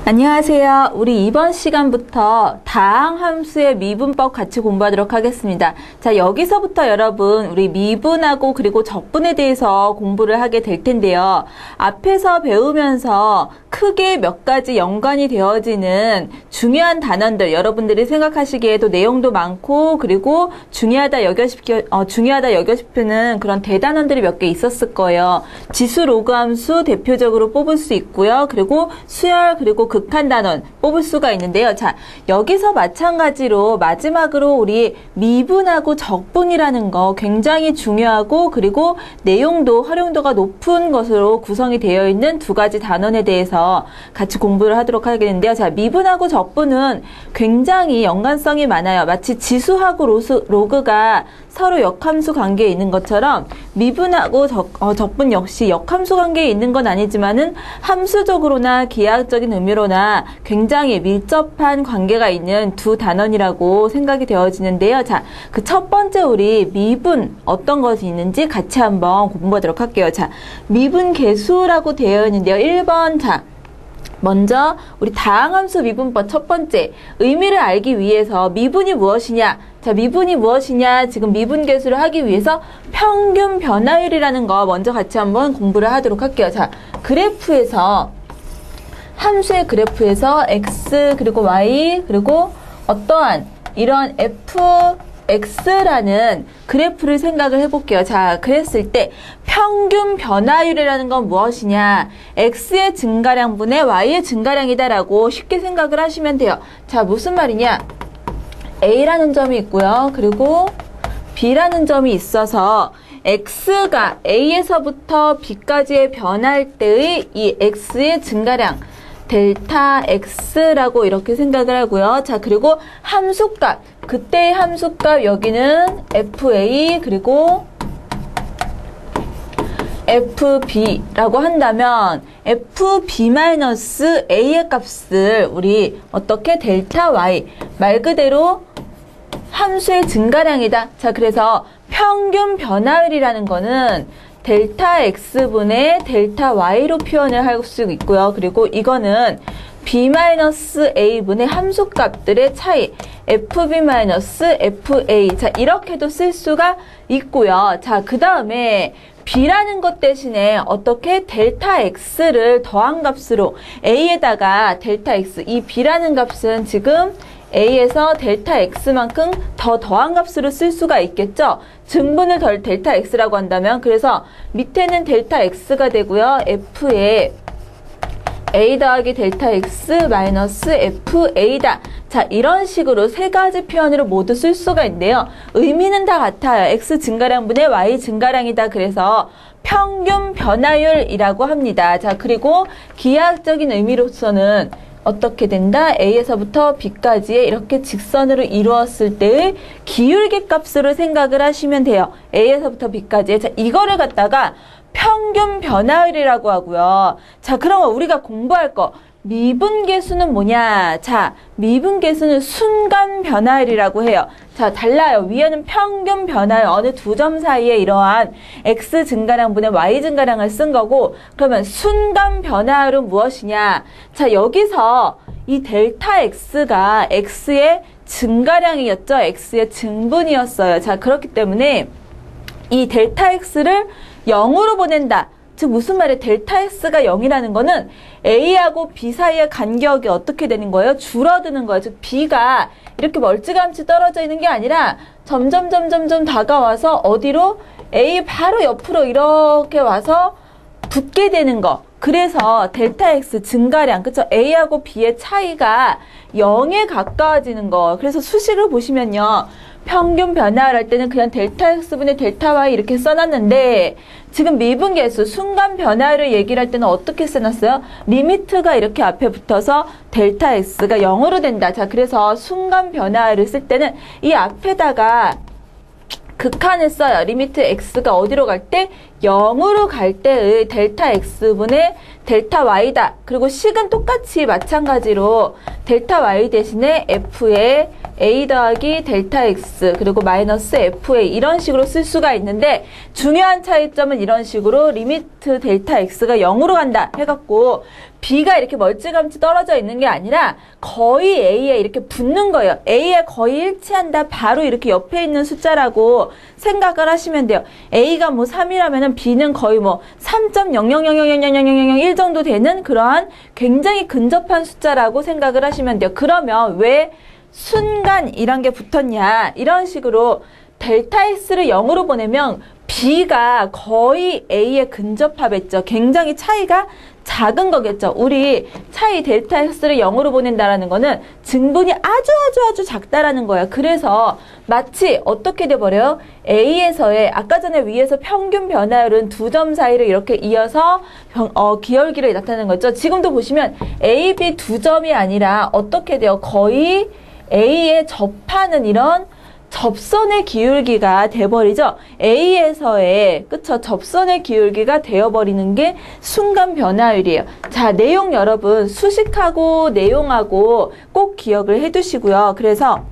안녕하세요. 우리 이번 시간부터 다항함수의 미분법 같이 공부하도록 하겠습니다. 자, 여기서부터 여러분 우리 미분하고 그리고 적분에 대해서 공부를 하게 될 텐데요. 앞에서 배우면서 크게 몇 가지 연관이 되어지는 중요한 단원들, 여러분들이 생각하시기에도 내용도 많고 그리고 중요하다 여겨지는 그런 대단원들이 몇 개 있었을 거예요. 지수 로그 함수 대표적으로 뽑을 수 있고요. 그리고 수열 그리고 극한 단원 뽑을 수가 있는데요. 자, 여기서 마찬가지로 마지막으로 우리 미분하고 적분이라는 거 굉장히 중요하고 그리고 내용도 활용도가 높은 것으로 구성이 되어 있는 두 가지 단원에 대해서 같이 공부를 하도록 하겠는데요. 자, 미분하고 적분은 굉장히 연관성이 많아요. 마치 지수하고 로그가 서로 역함수 관계에 있는 것처럼 미분하고 적분 역시 역함수 관계에 있는 건 아니지만은 함수적으로나 기하학적인 의미로나 굉장히 밀접한 관계가 있는 두 단원이라고 생각이 되어지는데요. 자, 그 첫 번째 우리 미분 어떤 것이 있는지 같이 한번 공부하도록 할게요. 자, 미분 계수라고 되어 있는데요. 1번 자. 먼저 우리 다항함수 미분법 첫 번째 의미를 알기 위해서 미분이 무엇이냐? 자, 미분이 무엇이냐? 지금 미분 계수를 하기 위해서 평균 변화율이라는 거 먼저 같이 한번 공부를 하도록 할게요. 자, 그래프에서 함수의 그래프에서 x 그리고 y 그리고 어떠한 이런 fx라는 그래프를 생각을 해볼게요. 자, 그랬을 때 평균 변화율이라는 건 무엇이냐? x의 증가량분의 y의 증가량이다라고 쉽게 생각을 하시면 돼요. 자, 무슨 말이냐? a라는 점이 있고요. 그리고 b라는 점이 있어서 x가 a에서부터 b까지의 변할 때의 이 x의 증가량 델타 x라고 이렇게 생각을 하고요. 자, 그리고 함수값, 그때의 함수값 여기는 fa 그리고 fb라고 한다면 fb-a의 값을 우리 어떻게 델타 y 말 그대로 함수의 증가량이다. 자, 그래서 평균 변화율이라는 거는 델타 x분의 델타 y로 표현을 할 수 있고요. 그리고 이거는 b-a분의 함수값들의 차이 fb-fa 자, 이렇게도 쓸 수가 있고요. 자, 그 다음에 b라는 것 대신에 어떻게 델타 x를 더한 값으로 a에다가 델타 x 이 b라는 값은 지금 a에서 델타 x만큼 더 더한 값으로 쓸 수가 있겠죠. 증분을 덜 델타 x라고 한다면 그래서 밑에는 델타 x가 되고요. f에 a 더하기 델타 x 마이너스 fa다. 자, 이런 식으로 세 가지 표현으로 모두 쓸 수가 있는데요. 의미는 다 같아요. x 증가량분의 y 증가량이다. 그래서 평균 변화율이라고 합니다. 자, 그리고 기하학적인 의미로서는 어떻게 된다? a에서부터 b까지의 이렇게 직선으로 이루었을 때의 기울기 값으로 생각을 하시면 돼요. a에서부터 b까지의. 자, 이거를 갖다가 평균 변화율이라고 하고요. 자, 그러면 우리가 공부할 거 미분계수는 뭐냐? 자, 미분계수는 순간 변화율이라고 해요. 자, 달라요. 위에는 평균 변화율, 어느 두 점 사이에 이러한 x 증가량분의 y 증가량을 쓴 거고, 그러면 순간 변화율은 무엇이냐? 자, 여기서 이 델타 x가 x의 증가량이었죠? x의 증분이었어요. 자, 그렇기 때문에 이 델타 x를 0으로 보낸다. 즉 무슨 말이에요? 델타 x가 0이라는 거는 a하고 b 사이의 간격이 어떻게 되는 거예요? 줄어드는 거예요. 즉 b가 이렇게 멀찌감치 떨어져 있는 게 아니라 점점 다가와서 어디로? a 바로 옆으로 이렇게 와서 붙게 되는 거. 그래서 델타 x 증가량, 그쵸? a하고 b의 차이가 0에 가까워지는 거. 그래서 수식을 보시면요. 평균 변화를 할 때는 그냥 델타 x분의 델타 y 이렇게 써놨는데 지금 미분계수 순간 변화를 얘기를 할 때는 어떻게 써놨어요? 리미트가 이렇게 앞에 붙어서 델타 x가 0으로 된다. 자, 그래서 순간 변화를 쓸 때는 이 앞에다가 극한을 써요. 리미트 x가 어디로 갈 때? 0으로 갈 때의 델타 x분의 델타 y다. 그리고 식은 똑같이 마찬가지로 델타 y 대신에 f의 a 더하기 델타 x 그리고 마이너스 fa 이런 식으로 쓸 수가 있는데, 중요한 차이점은 이런 식으로 리미트 델타 x가 0으로 간다 해갖고 b가 이렇게 멀찌감치 떨어져 있는 게 아니라 거의 a에 이렇게 붙는 거예요. a에 거의 일치한다. 바로 이렇게 옆에 있는 숫자라고 생각을 하시면 돼요. a가 뭐 3이라면은 b는 거의 뭐 3.000000001 정도 되는 그러한 굉장히 근접한 숫자라고 생각을 하시면 돼요. 그러면 왜 순간이란 게 붙었냐, 이런 식으로 델타 x를 0으로 보내면 b가 거의 a에 근접하겠죠. 굉장히 차이가 작은 거겠죠. 우리 차이 델타 x를 0으로 보낸다라는 거는 증분이 아주 작다라는 거예요. 그래서 마치 어떻게 돼버려요? a에서의 아까 전에 위에서 평균 변화율은 두 점 사이를 이렇게 이어서 기울기를 나타내는 거죠. 지금도 보시면 a, b 두 점이 아니라 어떻게 돼요? 거의 a에 접하는 이런 접선의 기울기가 돼버리죠. A에서의, 그쵸? 접선의 기울기가 되어버리는 게 순간 변화율이에요. 자, 내용 여러분, 수식하고 내용하고 꼭 기억을 해두시고요. 그래서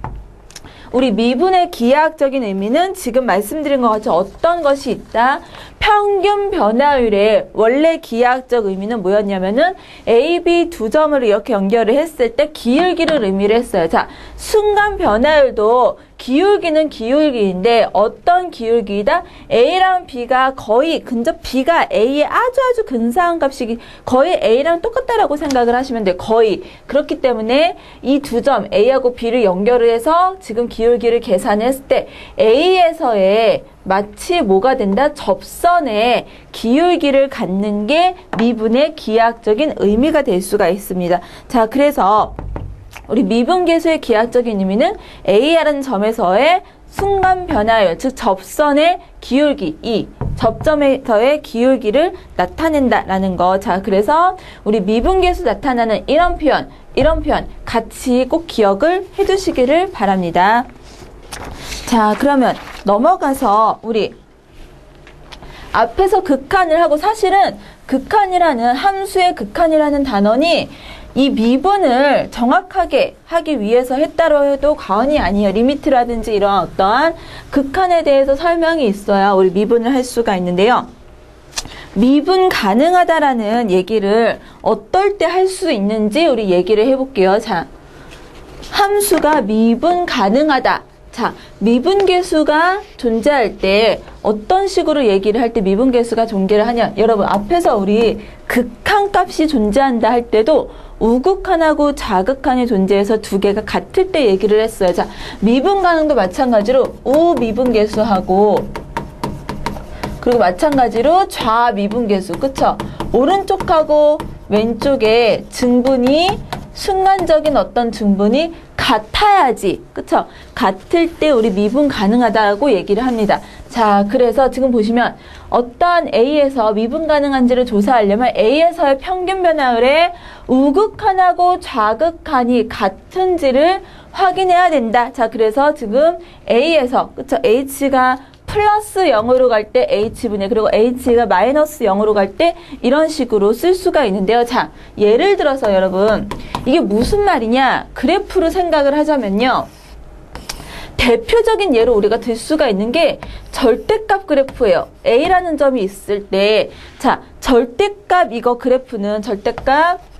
우리 미분의 기하학적인 의미는 지금 말씀드린 것 같이 어떤 것이 있다? 평균 변화율의 원래 기하학적 의미는 뭐였냐면은 A, B 두 점을 이렇게 연결을 했을 때 기울기를 의미를 했어요. 자, 순간 변화율도 기울기는 기울기인데 어떤 기울기이다? A랑 B가 거의 근접, B가 A에 아주 근사한 값이 거의 A랑 똑같다라고 생각을 하시면 돼요. 거의. 그렇기 때문에 이 두 점 A하고 B를 연결을 해서 지금 기울기를 계산했을 때 A에서의 마치 뭐가 된다? 접선의 기울기를 갖는 게 미분의 기하학적인 의미가 될 수가 있습니다. 자, 그래서 우리 미분계수의 기하학적인 의미는 A라는 점에서의 순간 변화율, 즉 접선의 기울기, 이 접점에서의 기울기를 나타낸다라는 거. 자, 그래서 우리 미분계수 나타나는 이런 표현 같이 꼭 기억을 해두시기를 바랍니다. 자, 그러면 넘어가서 우리 앞에서 극한을 하고, 사실은 극한이라는 함수의 극한이라는 단원이 이 미분을 정확하게 하기 위해서 했다고 해도 과언이 아니에요. 리미트라든지 이런 어떠한 극한에 대해서 설명이 있어야 우리 미분을 할 수가 있는데요. 미분 가능하다라는 얘기를 어떨 때 할 수 있는지 우리 얘기를 해볼게요. 자, 함수가 미분 가능하다. 자, 미분계수가 존재할 때 어떤 식으로 얘기를 할 때 미분계수가 존재를 하냐. 여러분, 앞에서 우리 극한값이 존재한다 할 때도 우극한하고 자극한이 존재해서 두 개가 같을 때 얘기를 했어요. 자, 미분 가능도 마찬가지로 우미분계수하고 그리고 마찬가지로 좌미분계수, 그쵸? 오른쪽하고 왼쪽에 증분이 순간적인 어떤 증분이 같아야지, 그쵸? 같을 때 우리 미분 가능하다고 얘기를 합니다. 자, 그래서 지금 보시면 어떠한 A에서 미분 가능한지를 조사하려면 A에서의 평균 변화율의 우극한하고 좌극한이 같은지를 확인해야 된다. 자, 그래서 지금 A에서, 그쵸? H가 플러스 0으로 갈 때 H분의, 그리고 H가 마이너스 0으로 갈 때 이런 식으로 쓸 수가 있는데요. 자, 예를 들어서 여러분, 이게 무슨 말이냐? 그래프로 생각을 하자면요. 대표적인 예로 우리가 들 수가 있는 게 절대값 그래프예요. A라는 점이 있을 때, 자, 절대값 이거 그래프는 절대값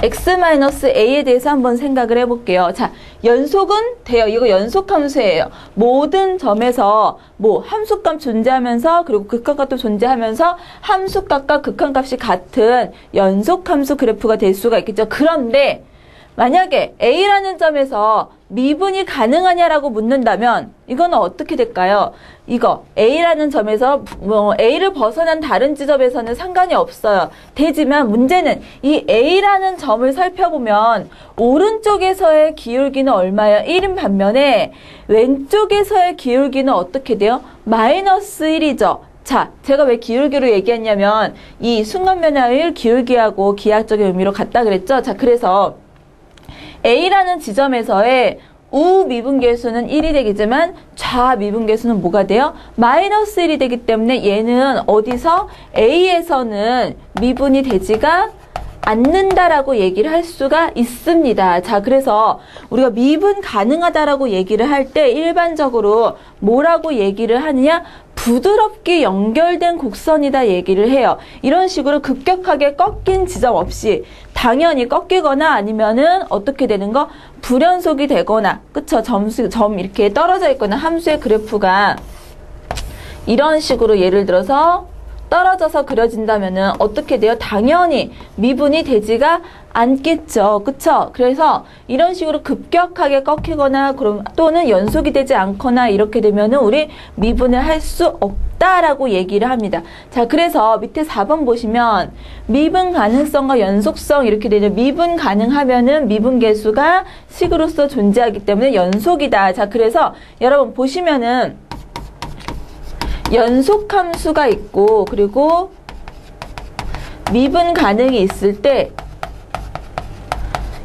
x-a에 대해서 한번 생각을 해볼게요. 자, 연속은 돼요. 이거 연속 함수예요. 모든 점에서 뭐 함수값 존재하면서 그리고 극한값도 존재하면서 함수값과 극한값이 같은 연속 함수 그래프가 될 수가 있겠죠. 그런데 만약에 A라는 점에서 미분이 가능하냐라고 묻는다면 이거는 어떻게 될까요? 이거 A라는 점에서 뭐 A를 벗어난 다른 지점에서는 상관이 없어요. 되지만 문제는 이 A라는 점을 살펴보면 오른쪽에서의 기울기는 얼마예요? 1인 반면에 왼쪽에서의 기울기는 어떻게 돼요? 마이너스 1이죠. 자, 제가 왜 기울기로 얘기했냐면 이 순간변화율 기울기하고 기하학적인 의미로 같다 그랬죠? 자, 그래서 A라는 지점에서의 우미분계수는 1이 되겠지만 좌미분계수는 뭐가 돼요? 마이너스 1이 되기 때문에 얘는 어디서? A에서는 미분이 되지가 않는다라고 얘기를 할 수가 있습니다. 자, 그래서 우리가 미분 가능하다라고 얘기를 할 때 일반적으로 뭐라고 얘기를 하느냐? 부드럽게 연결된 곡선이다 얘기를 해요. 이런 식으로 급격하게 꺾인 지점 없이 당연히 꺾이거나 아니면은 어떻게 되는 거? 불연속이 되거나, 그쵸? 점 이렇게 떨어져 있거나 함수의 그래프가 이런 식으로 예를 들어서 떨어져서 그려진다면은 어떻게 돼요? 당연히 미분이 되지가 않겠죠. 그쵸? 그래서 이런 식으로 급격하게 꺾이거나 그럼 또는 연속이 되지 않거나 이렇게 되면은 우리 미분을 할 수 없다라고 얘기를 합니다. 자, 그래서 밑에 4번 보시면 미분 가능성과 연속성 이렇게 되죠. 미분 가능하면은 미분 계수가 식으로서 존재하기 때문에 연속이다. 자, 그래서 여러분 보시면은 연속함수가 있고 그리고 미분 가능이 있을 때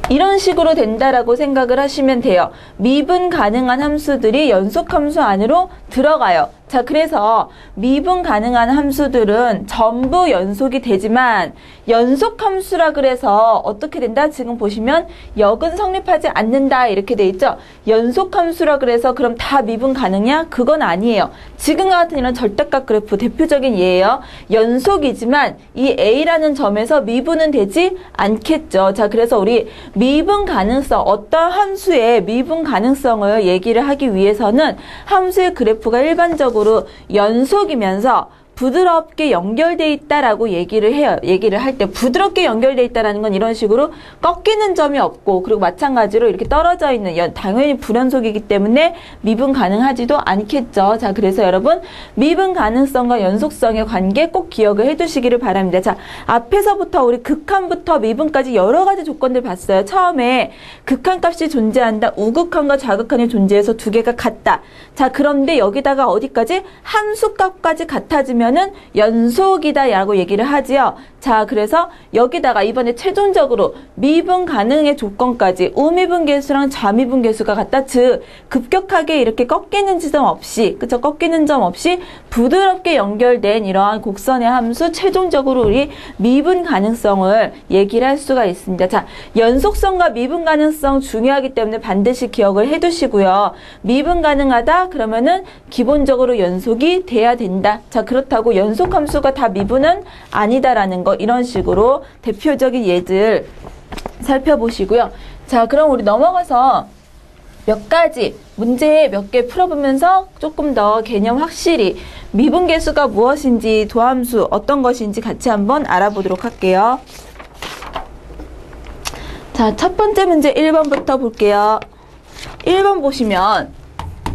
이런 식으로 된다라고 생각을 하시면 돼요. 미분 가능한 함수들이 연속함수 안으로 들어가요. 자, 그래서 미분 가능한 함수들은 전부 연속이 되지만 연속함수라 그래서 어떻게 된다? 지금 보시면 역은 성립하지 않는다 이렇게 돼 있죠. 연속함수라 그래서 그럼 다 미분 가능냐? 그건 아니에요. 지금과 같은 이런 절대값 그래프 대표적인 예예요. 연속이지만 이 A라는 점에서 미분은 되지 않겠죠. 자, 그래서 우리 미분 가능성, 어떤 함수의 미분 가능성을 얘기를 하기 위해서는 함수의 그래프가 일반적으로 연속이면서 부드럽게 연결돼 있다라고 얘기를 해요. 얘기를 할 때 부드럽게 연결돼 있다라는 건 이런 식으로 꺾이는 점이 없고 그리고 마찬가지로 이렇게 떨어져 있는 당연히 불연속이기 때문에 미분 가능하지도 않겠죠. 자, 그래서 여러분 미분 가능성과 연속성의 관계 꼭 기억을 해두시기를 바랍니다. 자, 앞에서부터 우리 극한부터 미분까지 여러 가지 조건들 봤어요. 처음에 극한값이 존재한다. 우극한과 좌극한이 존재해서 두 개가 같다. 자, 그런데 여기다가 어디까지? 함수값까지 같아지면 는 연속이다 라고 얘기를 하지요. 자, 그래서 여기다가 이번에 최종적으로 미분 가능의 조건까지 우미분 계수랑 좌미분 계수가 같다. 즉 급격하게 이렇게 꺾이는 지점 없이, 그쵸? 꺾이는 점 없이 부드럽게 연결된 이러한 곡선의 함수 최종적으로 우리 미분 가능성을 얘기를 할 수가 있습니다. 자, 연속성과 미분 가능성 중요하기 때문에 반드시 기억을 해두시고요. 미분 가능하다 그러면은 기본적으로 연속이 돼야 된다. 자, 그렇다고 연속함수가 다 미분은 아니다라는 거 이런 식으로 대표적인 예들 살펴보시고요. 자, 그럼 우리 넘어가서 몇 가지 문제 몇 개 풀어보면서 조금 더 개념 확실히 미분계수가 무엇인지 도함수 어떤 것인지 같이 한번 알아보도록 할게요. 자, 첫 번째 문제 1번부터 볼게요. 1번 보시면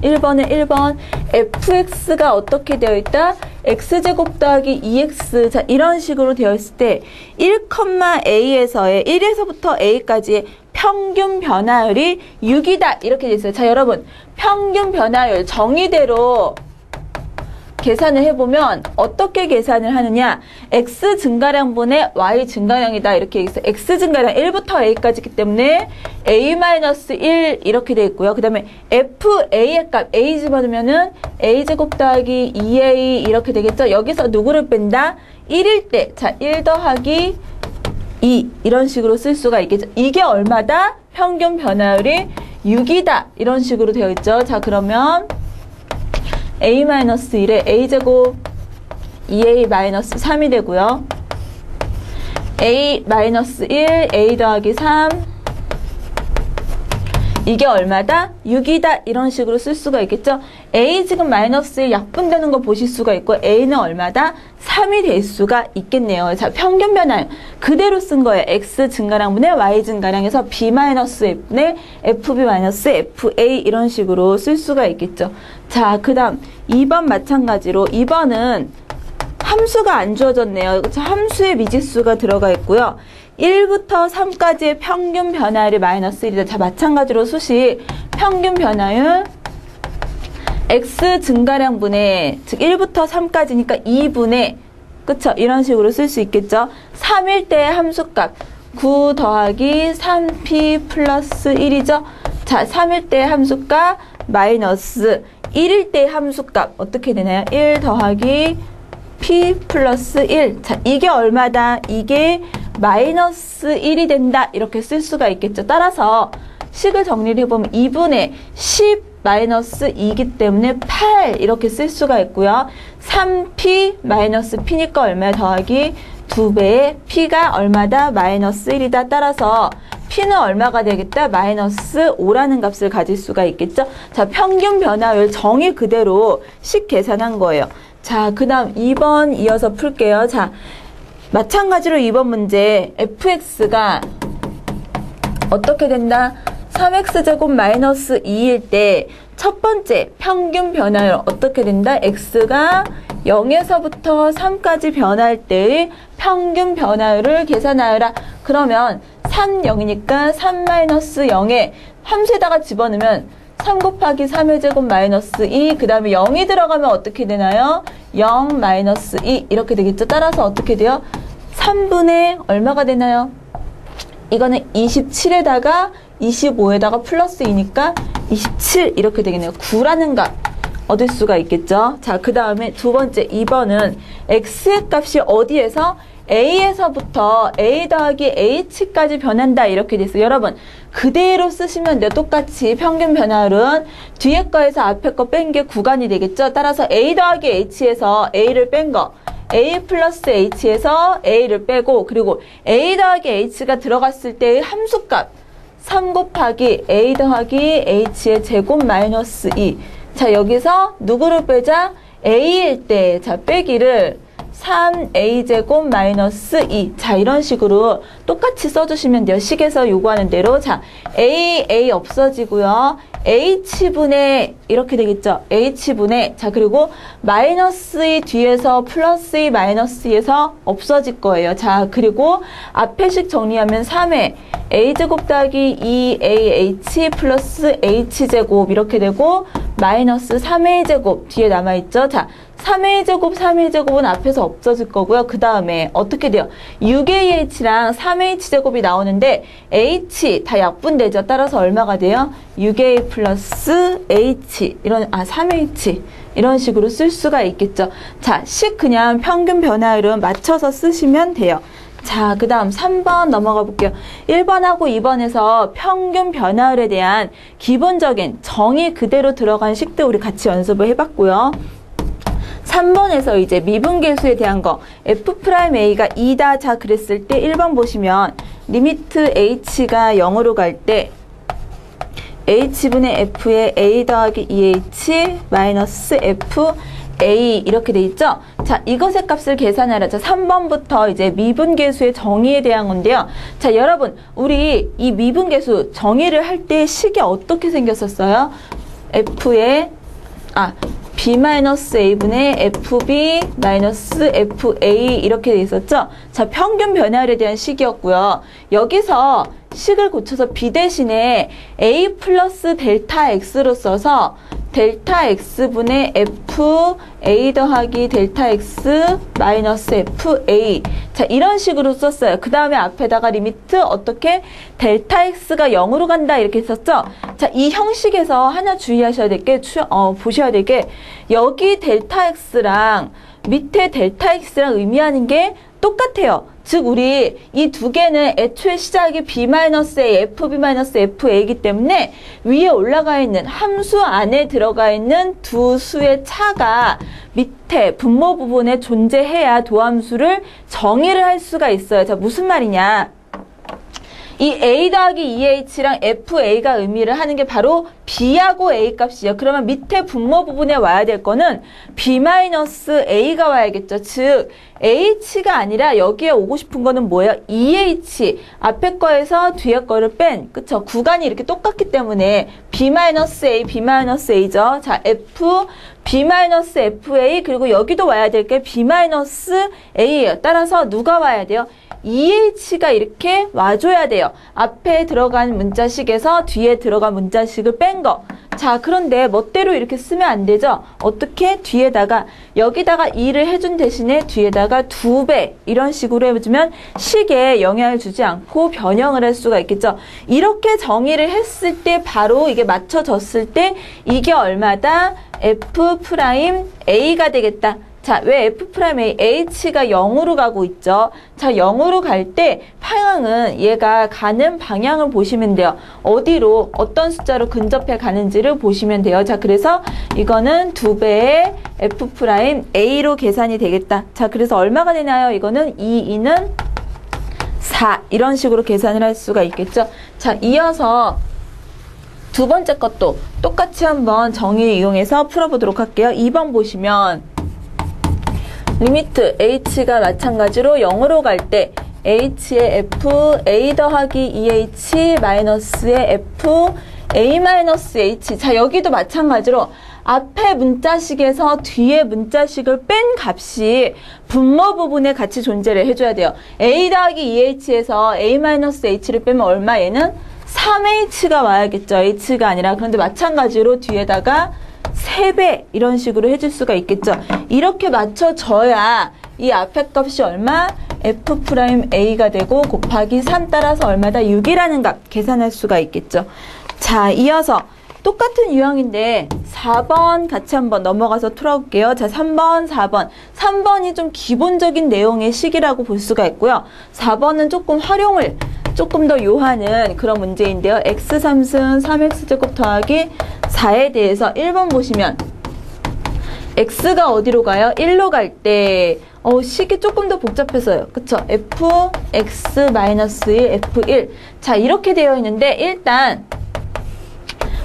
1번에 1번 fx가 어떻게 되어 있다? x제곱 더하기 2x 자 이런 식으로 되어 있을 때 1,a에서의 1에서부터 a까지의 평균 변화율이 6이다 이렇게 되어 있어요. 자, 여러분 평균 변화율 정의대로 계산을 해보면 어떻게 계산을 하느냐? x 증가량분의 y 증가량이다 이렇게 있어요. x 증가량 1부터 a까지이기 때문에 a-1 이렇게 되어 있고요. 그 다음에 fa의 값 a 집어넣으면은 a제곱 더하기 2a 이렇게 되겠죠. 여기서 누구를 뺀다? 1일 때 자 1 더하기 2 이런 식으로 쓸 수가 있겠죠. 이게 얼마다? 평균 변화율이 6이다 이런 식으로 되어 있죠. 자, 그러면 a-1에 a제곱 2a-3이 되고요. a-1 a 더하기 3 이게 얼마다? 6이다 이런 식으로 쓸 수가 있겠죠. a 지금 마이너스 1 약분되는 거 보실 수가 있고 a는 얼마다? 3이 될 수가 있겠네요. 자, 평균 변화율 그대로 쓴 거예요. x 증가량분의 y 증가량에서 b-f분의 fb-fa 이런 식으로 쓸 수가 있겠죠. 자, 그 다음 2번 마찬가지로 2번은 함수가 안 주어졌네요. 그쵸? 함수의 미지수가 들어가 있고요. 1부터 3까지의 평균 변화율이 마이너스 1이다. 자, 마찬가지로 수식 평균 변화율 x 증가량분의 즉 1부터 3까지니까 2분의 그쵸? 이런 식으로 쓸 수 있겠죠. 3일 때의 함수값 9 더하기 3p 플러스 1이죠. 자, 3일 때 함수값 마이너스 1일 때 함수값 어떻게 되나요? 1 더하기 p 플러스 1. 자, 이게 얼마다? 이게 마이너스 1이 된다. 이렇게 쓸 수가 있겠죠. 따라서 식을 정리를 해보면 2분의 10 마이너스 2이기 때문에 8 이렇게 쓸 수가 있고요. 3p 마이너스 p니까 얼마 더하기 2배의 p가 얼마다? 마이너스 1이다. 따라서 p는 얼마가 되겠다? 마이너스 5라는 값을 가질 수가 있겠죠. 자, 평균 변화율 정의 그대로 식 계산한 거예요. 자, 그 다음 2번 이어서 풀게요. 자, 마찬가지로 2번 문제 fx가 어떻게 된다? 3x제곱 마이너스 2일 때 첫 번째 평균 변화율 어떻게 된다? x가 0에서부터 3까지 변할 때의 평균 변화율을 계산하여라. 그러면 3, 0이니까 3 마이너스 0에 함수에다가 집어넣으면 3 곱하기 3의 제곱 마이너스 2, 그 다음에 0이 들어가면 어떻게 되나요? 0 마이너스 2 이렇게 되겠죠. 따라서 어떻게 돼요? 3분의 얼마가 되나요? 이거는 27에다가 25에다가 플러스 2니까 27 이렇게 되겠네요. 9라는 값 얻을 수가 있겠죠. 자, 그 다음에 두 번째 2번은 x의 값이 어디에서? a에서부터 a 더하기 h까지 변한다 이렇게 됐어요. 여러분 그대로 쓰시면 돼요. 똑같이 평균 변화율은 뒤에 거에서 앞에 거 뺀 게 구간이 되겠죠. 따라서 a 더하기 h에서 a를 뺀 거 a 플러스 h에서 a를 빼고 그리고 a 더하기 h가 들어갔을 때의 함수값 3 곱하기 a 더하기 h의 제곱 마이너스 2. 자, 여기서 누구를 빼자? a일 때 자 빼기를 3a제곱 마이너스 2. 자, 이런 식으로 똑같이 써주시면 돼요. 식에서 요구하는 대로. 자, a 없어지고요. h분의 이렇게 되겠죠. h분의 자, 그리고 마이너스 2 뒤에서 플러스 2 마이너스 2에서 없어질 거예요. 자, 그리고 앞에 식 정리하면 3에 a제곱 더하기 2ah 플러스 h제곱 이렇게 되고 마이너스 3a제곱 뒤에 남아있죠. 자, 3a제곱은 앞에서 없어질 거고요. 그 다음에 어떻게 돼요? 6ah랑 3h제곱이 나오는데 h 다 약분되죠. 따라서 얼마가 돼요? 6a 플러스 h 3h 이런 식으로 쓸 수가 있겠죠. 자, 식 그냥 평균 변화율은 맞춰서 쓰시면 돼요. 자, 그 다음 3번 넘어가 볼게요. 1번하고 2번에서 평균 변화율에 대한 기본적인 정의 그대로 들어간 식들 우리 같이 연습을 해봤고요. 3번에서 이제 미분계수에 대한 거 f'a가 2다. 자, 그랬을 때 1번 보시면 리미트 h가 0으로 갈 때 h분의 f에 a 더하기 2h 마이너스 fa 이렇게 돼 있죠? 자, 이것의 값을 계산하라. 자, 3번부터 이제 미분계수의 정의에 대한 건데요. 자, 여러분, 우리 이 미분계수 정의를 할 때 식이 어떻게 생겼었어요? f의 b-a분의 fb-fa 이렇게 돼 있었죠? 자, 평균 변화율에 대한 식이었고요. 여기서 식을 고쳐서 b 대신에 a 플러스 델타 x로 써서 델타 x분의 f a 더하기 델타 x 마이너스 f a 자, 이런 식으로 썼어요. 그 다음에 앞에다가 리미트 어떻게 델타 x가 0으로 간다 이렇게 썼죠. 자, 이 형식에서 하나 주의하셔야 될 게 보셔야 될 게 여기 델타 x랑 밑에 델타 x랑 의미하는 게 똑같아요. 즉 우리 이 두 개는 애초에 시작이 b-a, fb-fa이기 때문에 위에 올라가 있는 함수 안에 들어가 있는 두 수의 차가 밑에 분모 부분에 존재해야 도함수를 정의를 할 수가 있어요. 자, 무슨 말이냐? 이 a 더하기 2h랑 fa가 의미를 하는 게 바로 b하고 a 값이죠. 그러면 밑에 분모 부분에 와야 될 거는 b-a가 와야겠죠. 즉 h가 아니라 여기에 오고 싶은 거는 뭐예요? 2h 앞에 거에서 뒤에 거를 뺀 그쵸? 구간이 이렇게 똑같기 때문에 b-a, b-a죠. 자, f b-fa 그리고 여기도 와야 될 게 b-a예요. 따라서 누가 와야 돼요? 2h가 이렇게 와줘야 돼요. 앞에 들어간 문자식에서 뒤에 들어간 문자식을 뺀 거. 자, 그런데 멋대로 이렇게 쓰면 안 되죠? 어떻게? 뒤에다가, 여기다가 2를 해준 대신에 뒤에다가 2배, 이런 식으로 해주면 식에 영향을 주지 않고 변형을 할 수가 있겠죠? 이렇게 정의를 했을 때 바로 이게 맞춰졌을 때 이게 얼마다? F'A가 되겠다. 자, 왜 F'A, H가 0으로 가고 있죠? 자, 0으로 갈 때 방향은 얘가 가는 방향을 보시면 돼요. 어디로, 어떤 숫자로 근접해 가는지를 보시면 돼요. 자, 그래서 이거는 2배의 F'A로 계산이 되겠다. 자, 그래서 얼마가 되나요? 이거는 2는 4. 이런 식으로 계산을 할 수가 있겠죠? 자, 이어서 두 번째 것도 똑같이 한번 정의를 이용해서 풀어보도록 할게요. 2번 보시면 리미트 h가 마찬가지로 0으로 갈 때 h의 f a 더하기 2h 마이너스의 f a 마이너스 h. 자, 여기도 마찬가지로 앞에 문자식에서 뒤에 문자식을 뺀 값이 분모 부분에 같이 존재를 해줘야 돼요. a 더하기 2h에서 a 마이너스 h를 빼면 얼마? 얘는 3h가 와야겠죠. h가 아니라. 그런데 마찬가지로 뒤에다가 3배 이런 식으로 해줄 수가 있겠죠. 이렇게 맞춰줘야 이 앞에 값이 얼마? F'A가 되고 곱하기 3 따라서 얼마다? 6이라는 값 계산할 수가 있겠죠. 자, 이어서 똑같은 유형인데 4번 같이 한번 넘어가서 풀어볼게요. 자, 3번, 4번. 3번이 좀 기본적인 내용의 식이라고 볼 수가 있고요. 4번은 조금 활용을 조금 더 요하는 그런 문제인데요. x3승 3x제곱 더하기 4에 대해서 1번 보시면 x가 어디로 가요? 1로 갈 때 식이 조금 더 복잡해서요. 그쵸? fx-1, f1. 자, 이렇게 되어 있는데 일단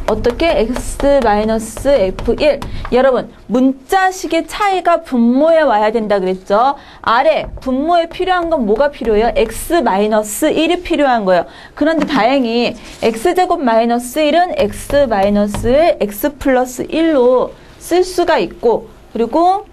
어떻게? x-f1. 여러분, 문자식의 차이가 분모에 와야 된다 그랬죠? 아래 분모에 필요한 건 뭐가 필요해요? x-1이 필요한 거예요. 그런데 다행히 x제곱 마이너스 1은 x-1을 x 플러스 1로 쓸 수가 있고, 그리고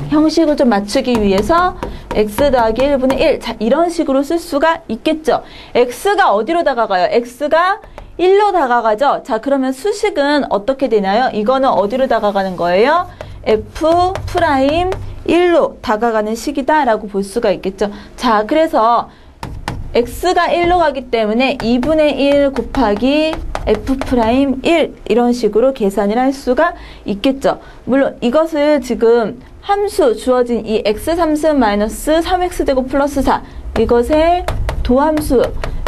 형식을 좀 맞추기 위해서 x 더하기 1분의 1. 자, 이런 식으로 쓸 수가 있겠죠? x가 어디로 다가가요? x가 1로 다가가죠? 자, 그러면 수식은 어떻게 되나요? 이거는 어디로 다가가는 거예요? F'1로 다가가는 식이다 라고 볼 수가 있겠죠. 자, 그래서 x가 1로 가기 때문에 2분의 1 곱하기 F'1 이런 식으로 계산을 할 수가 있겠죠. 물론 이것을 지금 함수 주어진 이 x3승 마이너스 3x제곱 플러스 4 이것의 도함수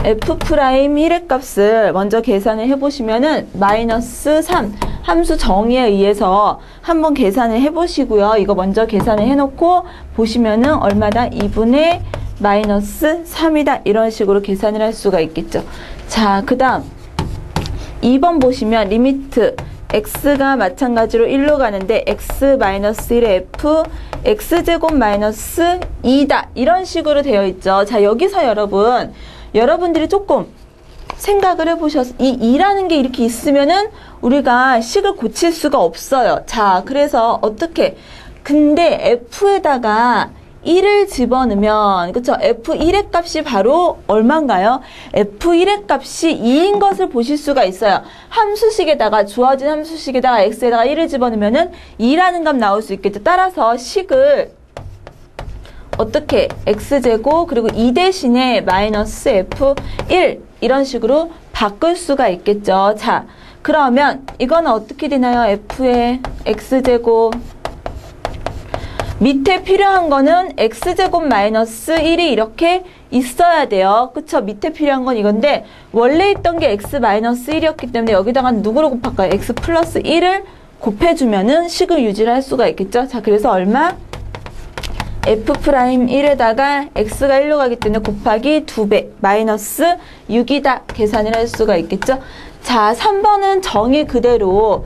F'1의 값을 먼저 계산을 해보시면은 마이너스 3 함수 정의에 의해서 한번 계산을 해보시고요. 이거 먼저 계산을 해놓고 보시면은 얼마다? 2분의 마이너스 3이다. 이런 식으로 계산을 할 수가 있겠죠. 자, 그 다음 2번 보시면 리미트 x가 마찬가지로 1로 가는데 x-1의 f x제곱 마이너스 2다. 이런 식으로 되어 있죠. 자, 여기서 여러분들이 조금 생각을 해보셔서 이 2라는 게 이렇게 있으면은 우리가 식을 고칠 수가 없어요. 자, 그래서 어떻게? 근데 f에다가 1을 집어넣으면, 그쵸? f1의 값이 바로 얼마인가요? f1의 값이 2인 것을 보실 수가 있어요. 함수식에다가, 주어진 함수식에다가 x에다가 1을 집어넣으면은 2라는 값 나올 수 있겠죠. 따라서 식을 어떻게? x제곱 그리고 2 대신에 마이너스 f1 이런 식으로 바꿀 수가 있겠죠. 자, 그러면 이거는 어떻게 되나요? f의 x제곱 밑에 필요한 거는 x제곱 마이너스 1이 이렇게 있어야 돼요. 그쵸? 밑에 필요한 건 이건데 원래 있던 게 x 마이너스 1이었기 때문에 여기다가 누구로 곱할까요? x 플러스 1을 곱해주면은 식을 유지를 할 수가 있겠죠? 자, 그래서 얼마? F'1에다가 x가 1로 가기 때문에 곱하기 2배 마이너스 6이다 계산을 할 수가 있겠죠. 자, 3번은 정의 그대로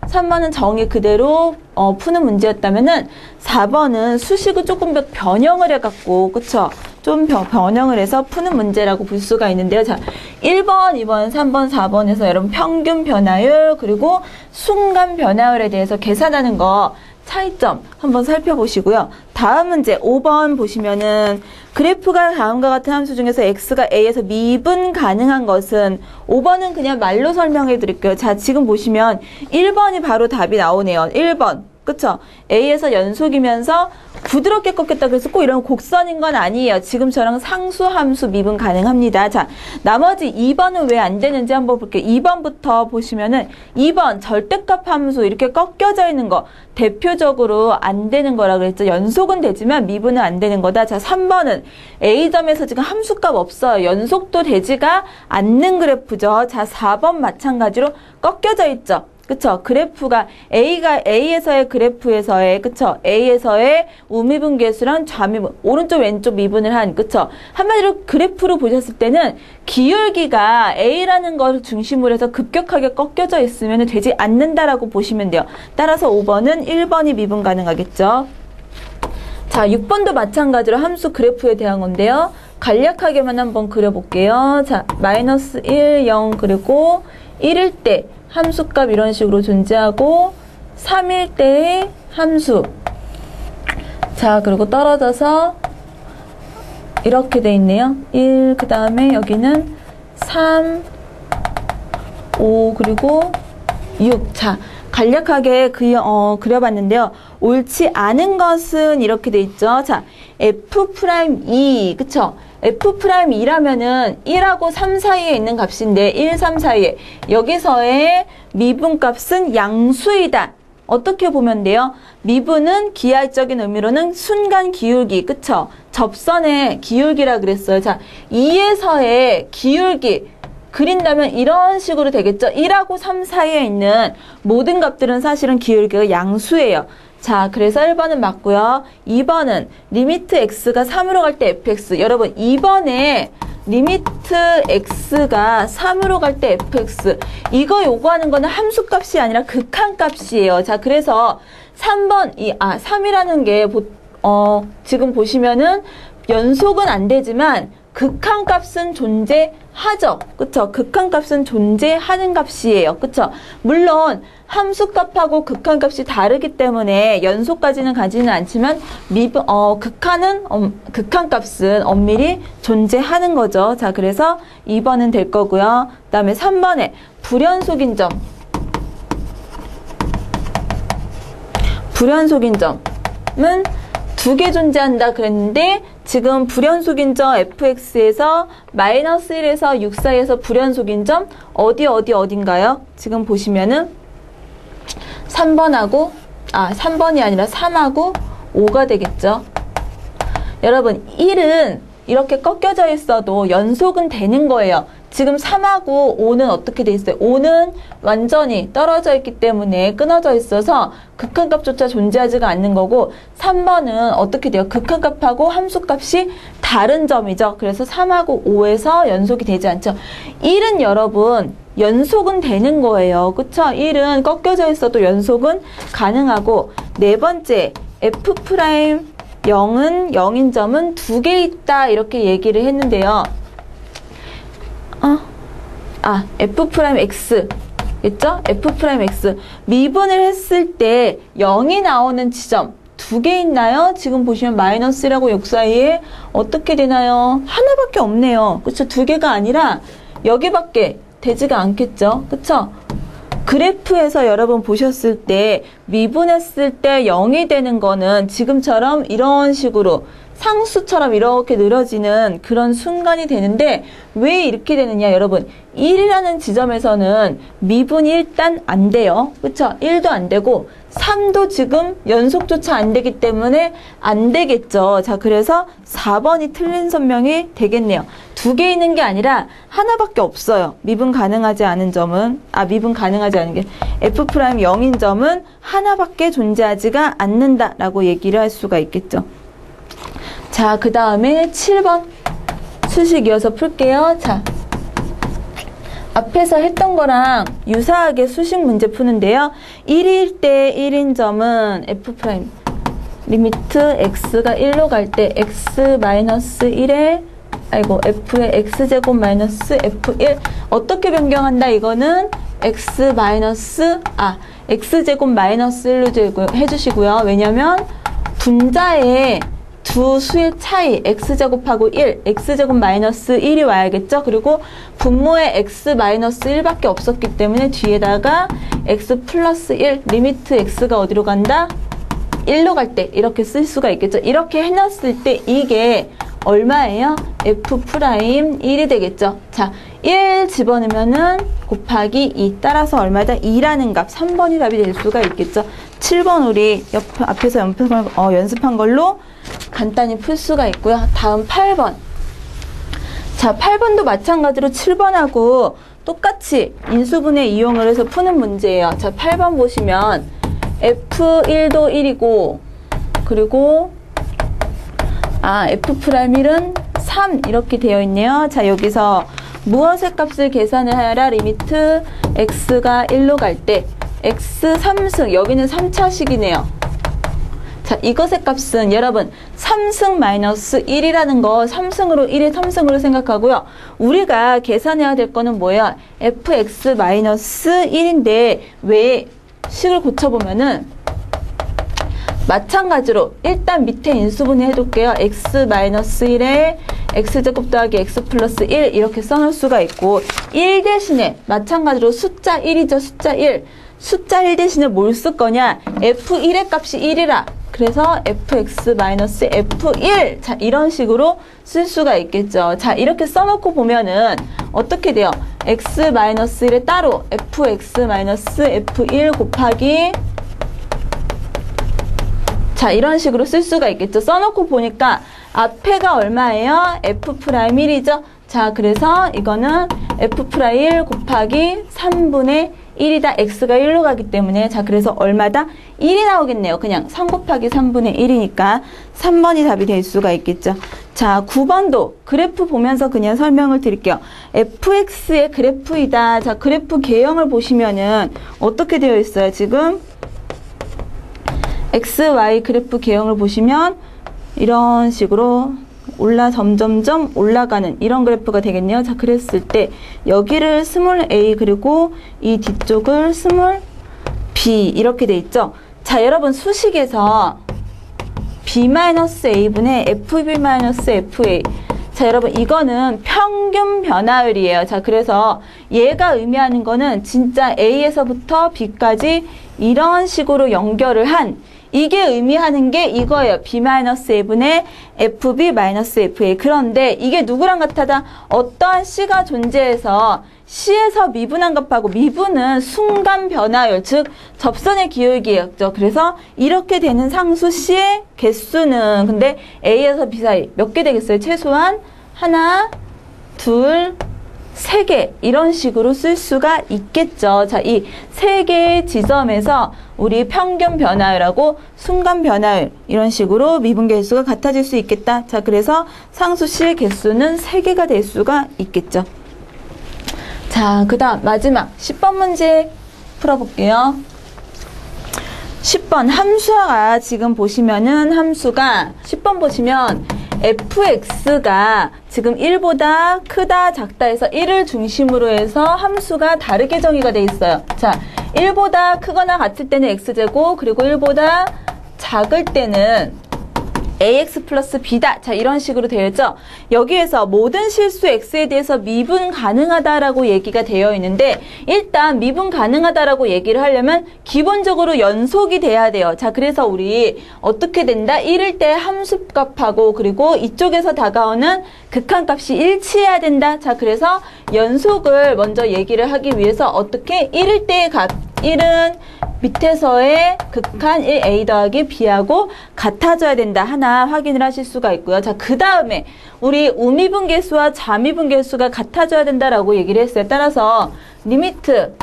3번은 정의 그대로 푸는 문제였다면은 4번은 수식을 조금 더 변형을 해갖고 그쵸? 좀 변형을 해서 푸는 문제라고 볼 수가 있는데요. 자, 1번, 2번, 3번, 4번에서 여러분 평균 변화율 그리고 순간 변화율에 대해서 계산하는 거 차이점 한번 살펴보시고요. 다음 문제 5번 보시면은 그래프가 다음과 같은 함수 중에서 x가 a에서 미분 가능한 것은 5번은 그냥 말로 설명해 드릴게요. 자, 지금 보시면 1번이 바로 답이 나오네요. 1번. 그쵸? A에서 연속이면서 부드럽게 꺾였다. 그래서 꼭 이런 곡선인 건 아니에요. 지금처럼 상수, 함수 미분 가능합니다. 자, 나머지 2번은 왜 안 되는지 한번 볼게요. 2번부터 보시면은 2번 절대값 함수 이렇게 꺾여져 있는 거 대표적으로 안 되는 거라 그랬죠. 연속은 되지만 미분은 안 되는 거다. 자, 3번은 A점에서 지금 함수값 없어요. 연속도 되지가 않는 그래프죠. 자, 4번 마찬가지로 꺾여져 있죠. 그쵸? 그래프가 A에서의 그래프에서의, 그쵸? A에서의 우미분 계수랑 좌미분, 오른쪽 왼쪽 미분을 한, 그쵸? 한마디로 그래프로 보셨을 때는 기울기가 A라는 걸 중심으로 해서 급격하게 꺾여져 있으면 되지 않는다라고 보시면 돼요. 따라서 5번은 1번이 미분 가능하겠죠? 자, 6번도 마찬가지로 함수 그래프에 대한 건데요. 간략하게만 한번 그려볼게요. 자, 마이너스 1, 0, 그리고 1일 때 함수값 이런 식으로 존재하고 3일 때의 함수. 자, 그리고 떨어져서 이렇게 돼 있네요. 1, 그 다음에 여기는 3, 5, 그리고 6. 자, 간략하게 그려봤는데요. 옳지 않은 것은 이렇게 돼 있죠. 자, F'2, 그쵸? F'2라면은 1하고 3 사이에 있는 값인데 1, 3 사이에 여기서의 미분값은 양수이다. 어떻게 보면 돼요? 미분은 기하학적인 의미로는 순간 기울기, 그쵸? 접선의 기울기라 그랬어요. 자, 2에서의 기울기 그린다면 이런 식으로 되겠죠? 1하고 3 사이에 있는 모든 값들은 사실은 기울기가 양수예요. 자, 그래서 1번은 맞고요. 2번은 리미트 x가 3으로 갈 때 fx. 여러분, 2번에 리미트 x가 3으로 갈 때 fx. 이거 요구하는 거는 함수값이 아니라 극한값이에요. 자, 그래서 3번, 3이라는 게, 지금 보시면은 연속은 안 되지만 극한값은 존재하죠. 그쵸? 극한값은 존재하는 값이에요. 그쵸? 물론 함수값하고 극한값이 다르기 때문에 연속까지는 가지는 않지만 극한값은 엄밀히 존재하는 거죠. 자, 그래서 2번은 될 거고요. 그 다음에 3번에 불연속인 점은 두 개 존재한다 그랬는데 지금 불연속인 점 fx에서 마이너스 1에서 6 사이에서 불연속인 점 어딘가요? 지금 보시면은 3번이 아니라 3하고 5가 되겠죠. 여러분, 1은 이렇게 꺾여져 있어도 연속은 되는 거예요. 지금 3하고 5는 어떻게 돼 있어요? 5는 완전히 떨어져 있기 때문에 끊어져 있어서 극한값조차 존재하지가 않는 거고 3번은 어떻게 돼요? 극한값하고 함수값이 다른 점이죠. 그래서 3하고 5에서 연속이 되지 않죠. 1은 여러분 연속은 되는 거예요. 그쵸? 1은 꺾여져 있어도 연속은 가능하고 네 번째 F'0은 0인 점은 두 개 있다 이렇게 얘기를 했는데요. F'X 있죠? F'X 미분을 했을 때 0이 나오는 지점 두 개 있나요? 지금 보시면 마이너스 1하고 6 사이에 어떻게 되나요? 하나밖에 없네요. 그쵸? 두 개가 아니라 여기밖에 되지가 않겠죠? 그쵸? 그래프에서 여러분 보셨을 때 미분했을 때 0이 되는 거는 지금처럼 이런 식으로 상수처럼 이렇게 늘어지는 그런 순간이 되는데 왜 이렇게 되느냐 여러분 1이라는 지점에서는 미분이 일단 안 돼요. 그쵸? 1도 안 되고 3도 지금 연속조차 안 되기 때문에 안 되겠죠. 자, 그래서 4번이 틀린 선명이 되겠네요. 두 개 있는 게 아니라 하나밖에 없어요. 미분 가능하지 않은 점은 미분 가능하지 않은 게 F'0인 점은 하나밖에 존재하지가 않는다라고 얘기를 할 수가 있겠죠. 자, 그 다음에 7번 수식 이어서 풀게요. 자, 앞에서 했던 거랑 유사하게 수식 문제 푸는데요. 1일 때 1인 점은 F' 리미트 x가 1로 갈 때 x-1에 f의 x제곱 마이너스 f1 어떻게 변경한다? 이거는 x제곱 마이너스 1로 해주시고요. 왜냐면 분자에 두 수의 차이 x제곱하고 1, x제곱 마이너스 1이 와야겠죠? 그리고 분모에 x 마이너스 1밖에 없었기 때문에 뒤에다가 x 플러스 1, 리미트 x가 어디로 간다? 1로 갈 때 이렇게 쓸 수가 있겠죠? 이렇게 해놨을 때 이게 얼마예요? f'1이 되겠죠? 자, 1 집어넣으면은 곱하기 2 따라서 얼마다? 2라는 값 3번이 답이 될 수가 있겠죠? 7번 우리 앞에서 연습한 걸로 간단히 풀 수가 있고요. 다음 8번. 자, 8번도 마찬가지로 7번하고 똑같이 인수분해 이용을 해서 푸는 문제예요. 자, 8번 보시면 f1도 1이고 그리고 f'1은 3 이렇게 되어 있네요. 자, 여기서 무엇의 값을 계산을 하여라? 리미트 x가 1로 갈 때 x 3승, 여기는 3차식이네요. 자, 이것의 값은 여러분 3승 마이너스 1이라는 거 3승으로 1에 3승으로 생각하고요. 우리가 계산해야 될 거는 뭐야? fx 마이너스 1인데 왜 식을 고쳐보면은 마찬가지로 일단 밑에 인수분해 해둘게요. x 마이너스 1에 x제곱 더하기 x 플러스 1 이렇게 써놓을 수가 있고 1 대신에 마찬가지로 숫자 1이죠. 숫자 1. 숫자 1 대신에 뭘 쓸 거냐? f1의 값이 1이라. 그래서 fx 마이너스 f1. 자, 이런 식으로 쓸 수가 있겠죠. 자, 이렇게 써놓고 보면은 어떻게 돼요? x 마이너스 1에 따로 fx 마이너스 f1 곱하기 자, 이런 식으로 쓸 수가 있겠죠. 써놓고 보니까 앞에가 얼마예요? f'1이죠. 자, 그래서 이거는 f'1 곱하기 3분의 1이다. x가 1로 가기 때문에 자, 그래서 얼마다? 1이 나오겠네요. 그냥 3 곱하기 3분의 1이니까 3번이 답이 될 수가 있겠죠. 자, 9번도 그래프 보면서 그냥 설명을 드릴게요. fx의 그래프이다. 자, 그래프 개형을 보시면은 어떻게 되어 있어요? 지금 XY 그래프 개형을 보시면 이런 식으로 점점점 올라가는 이런 그래프가 되겠네요. 자, 그랬을 때 여기를 스몰 a 그리고 이 뒤쪽을 스몰 b 이렇게 돼 있죠. 자, 여러분 수식에서 b-a분의 fb-fa 자, 여러분 이거는 평균 변화율이에요. 자, 그래서 얘가 의미하는 거는 진짜 a에서부터 b까지 이런 식으로 연결을 한 이게 의미하는 게 이거예요. b-a분의 fb-fa. 그런데 이게 누구랑 같하다? 어떠한 c가 존재해서 c에서 미분한 값하고 미분은 순간 변화율, 즉 접선의 기울기였죠. 그래서 이렇게 되는 상수 c의 개수는 근데 a에서 b 사이 몇 개 되겠어요? 최소한 하나, 둘, 3개 이런 식으로 쓸 수가 있겠죠. 자, 이 3개의 지점에서 우리 평균 변화율하고 순간 변화율 이런 식으로 미분 개수가 같아질 수 있겠다. 자, 그래서 상수 C의 개수는 3개가 될 수가 있겠죠. 자, 그 다음 마지막 10번 문제 풀어볼게요. 10번 함수가 지금 보시면은 함수가 10번 보시면 fx가 지금 1보다 크다 작다 해서 1을 중심으로 해서 함수가 다르게 정의가 돼 있어요. 자, 1보다 크거나 같을 때는 x제곱 그리고 1보다 작을 때는 ax 플러스 b다. 자, 이런 식으로 되어 있죠. 여기에서 모든 실수 x에 대해서 미분 가능하다라고 얘기가 되어 있는데 일단 미분 가능하다라고 얘기를 하려면 기본적으로 연속이 돼야 돼요. 자, 그래서 우리 어떻게 된다? 1일 때 함수값하고 그리고 이쪽에서 다가오는 극한값이 일치해야 된다. 자, 그래서 연속을 먼저 얘기를 하기 위해서 어떻게 1일 때의 값 1은 밑에서의 극한 1a 더하기 b하고 같아져야 된다. 하나 확인을 하실 수가 있고요. 자, 그 다음에 우리 우미분계수와 자미분계수가 같아져야 된다라고 얘기를 했어요. 따라서 리미트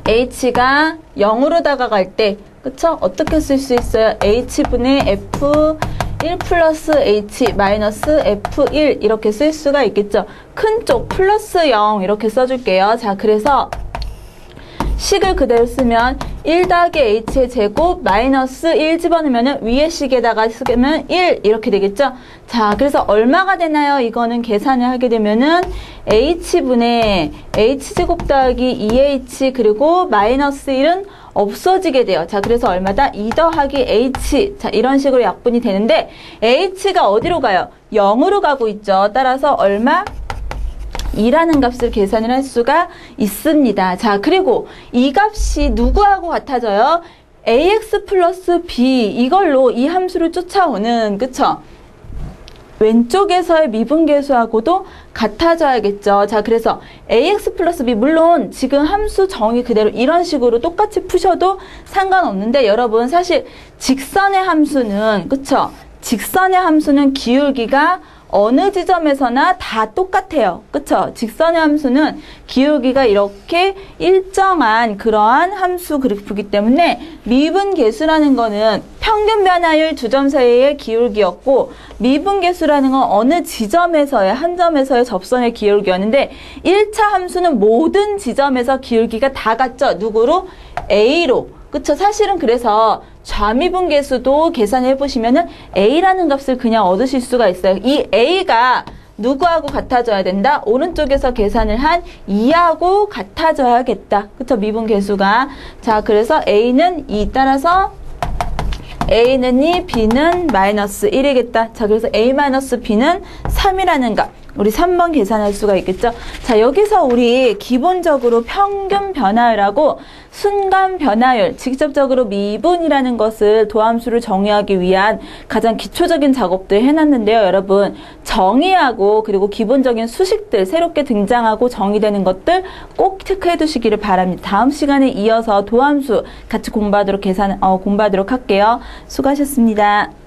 h가 0으로 다가갈 때 그쵸? 어떻게 쓸 수 있어요? h분의 f 1 플러스 h 마이너스 f1 이렇게 쓸 수가 있겠죠. 큰 쪽 플러스 0 이렇게 써줄게요. 자, 그래서 식을 그대로 쓰면 1 더하기 h의 제곱 마이너스 1 집어넣으면 위에 식에다가 쓰면 1 이렇게 되겠죠? 자, 그래서 얼마가 되나요? 이거는 계산을 하게 되면은 h분의 h제곱 더하기 2h 그리고 마이너스 1은 없어지게 돼요. 자, 그래서 얼마다? 2 더하기 h. 자, 이런 식으로 약분이 되는데 h가 어디로 가요? 0으로 가고 있죠. 따라서 얼마? 2라는 값을 계산을 할 수가 있습니다. 자, 그리고 이 값이 누구하고 같아져요? ax 플러스 b 이걸로 이 함수를 쫓아오는, 그쵸? 왼쪽에서의 미분계수하고도 같아져야겠죠. 자, 그래서 ax 플러스 b 물론 지금 함수 정의 그대로 이런 식으로 똑같이 푸셔도 상관없는데 여러분 사실 직선의 함수는, 그쵸? 직선의 함수는 기울기가 어느 지점에서나 다 똑같아요. 그쵸? 직선의 함수는 기울기가 이렇게 일정한 그러한 함수 그래프이기 때문에 미분계수라는 거는 평균 변화율 두 점 사이의 기울기였고 미분계수라는 건 어느 지점에서의 한 점에서의 접선의 기울기였는데 1차 함수는 모든 지점에서 기울기가 다 같죠? 누구로? A로. 그쵸? 사실은 그래서 좌미분계수도 계산해 보시면은 A라는 값을 그냥 얻으실 수가 있어요. 이 A가 누구하고 같아져야 된다? 오른쪽에서 계산을 한 2하고 같아져야겠다. 그쵸? 미분계수가. 자, 그래서 A는 2 따라서 A는 2, B는 마이너스 1이겠다. 자, 그래서 A-B는 3이라는 값. 우리 3번 계산할 수가 있겠죠. 자, 여기서 우리 기본적으로 평균 변화율하고 순간 변화율, 직접적으로 미분이라는 것을 도함수를 정의하기 위한 가장 기초적인 작업들 해놨는데요. 여러분, 정의하고 그리고 기본적인 수식들, 새롭게 등장하고 정의되는 것들 꼭 체크해 두시기를 바랍니다. 다음 시간에 이어서 도함수 같이 공부하도록 공부하도록 할게요. 수고하셨습니다.